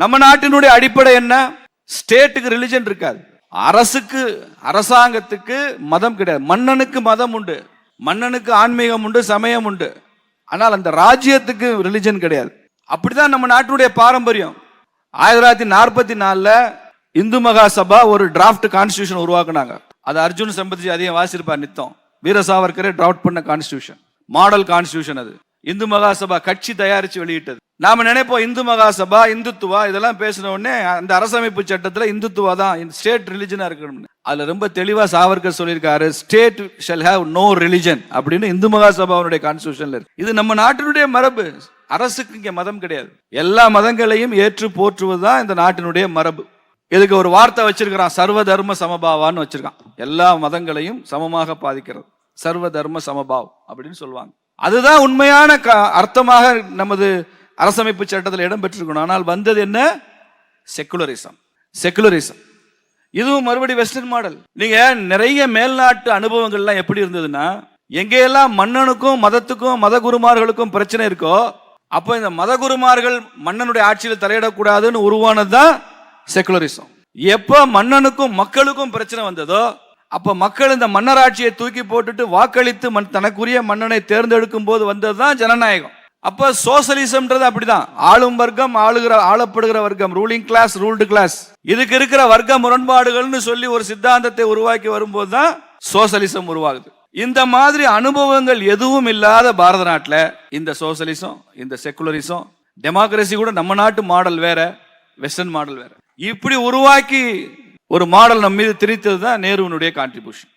நம்ம நாட்டினுடைய அடிப்படை என்ன? ஸ்டேட்டுக்கு ரிலிஜன் இருக்காது, அரசுக்கு அரசாங்கத்துக்கு மதம் கிடையாது. மன்னனுக்கு மதம் உண்டு, மன்னனுக்கு ஆன்மீகம் உண்டு, சமயம் உண்டு. ஆனால் அந்த ராஜ்யத்துக்கு ரிலிஜன் கிடையாது. அப்படிதான் நம்ம நாட்டுடைய பாரம்பரியம். 1944 இந்து மகா சபா ஒரு டிராஃப்ட் கான்ஸ்டிடியூஷன் உருவாக்குனாங்க. அது அர்ஜுன் சம்பத்ஜி அதிகம் வாசிருப்பார் நித்தம். வீர சாவர்கரே டிராஃப்ட் பண்ண கான்ஸ்டிடியூஷன், மாடல் கான்ஸ்டிடியூஷன். அது இந்து மகா சபா கட்சி தயாரிச்சு வெளியிட்டது. நாம நினைப்போம் இந்து மகா சபா இந்துத்துவா இதெல்லாம் பேசின உடனே அந்த அரசமைப்பு சட்டத்துல இந்துத்துவா தான் ஸ்டேட் ரிலிஜனா இருக்கணும். அதுல ரொம்ப தெளிவா சாவர்கர் சொல்லியிருக்காரு, state shall have no religion அப்படின்னு இந்து மகா சபாவுடைய கான்ஸ்டிடியூஷன்ல இருக்கு. இது நம்ம நாட்டினுடைய மரபு. அரசுக்கு இங்க மதம் கிடையாது. எல்லா மதங்களையும் ஏற்று போற்றுவதுதான் இந்த நாட்டினுடைய மரபு. இதுக்கு ஒரு வார்த்தை வச்சிருக்கிறான், சர்வ தர்ம சமபாவான்னு வச்சிருக்கான். எல்லா மதங்களையும் சமமாக பாதிக்கிறது, சர்வ தர்ம சமபாவ் அப்படின்னு சொல்லுவாங்க. அதுதான் உண்மையான அர்த்தமாக நமது அரசமைப்பு சட்டத்தில் இடம் பெற்றிருக்கணும். ஆனால் வந்தது என்ன? செக்குலரிசம். செக்குலரிசம் இதுவும் மறுபடி வெஸ்டர்ன் மாடல். நீங்க நிறைய மேல்நாட்டு அனுபவங்கள்லாம் எப்படி இருந்ததுன்னா, எங்கெல்லாம் மன்னனுக்கும் மதத்துக்கும் மத குருமார்களுக்கும் பிரச்சனை இருக்கோ அப்போ இந்த மத குருமார்கள் மன்னனுடைய ஆட்சியில் தலையிடக்கூடாதுன்னு உருவானதுதான் செக்குலரிசம். எப்ப மன்னனுக்கும் மக்களுக்கும் பிரச்சனை வந்ததோ அப்ப மக்கள் இந்த மன்னர் ஆட்சியை தூக்கி போட்டுட்டு வாக்களித்து தனக்குரிய மன்னனை தேர்ந்தெடுக்கும் போது வந்ததுதான் ஜனநாயகம். அப்ப சோசலிசம்ன்றது அப்படிதான். ஆளும் வர்க்கம், ஆளப்படுகிற வர்க்கம், ரூலிங் கிளாஸ், ரூல்டு கிளாஸ், இதுக்கு இருக்கிற வர்க்க முரண்பாடுகள்னு சொல்லி ஒரு சித்தாந்தத்தை உருவாக்கி வரும்போது தான் சோசலிசம் உருவாகுது. இந்த மாதிரி அனுபவங்கள் எதுவும் இல்லாத பாரத நாட்டில் இந்த சோசலிசம், இந்த செக்குலரிசம், டெமோக்ரஸி கூட நம்ம நாட்டு மாடல் வேற, வெஸ்டர்ன் மாடல் வேற, இப்படி உருவாக்கி ஒரு மாடல் நம்ம மீது திணித்தது தான் நேருவினுடைய கான்ட்ரிபியூஷன்.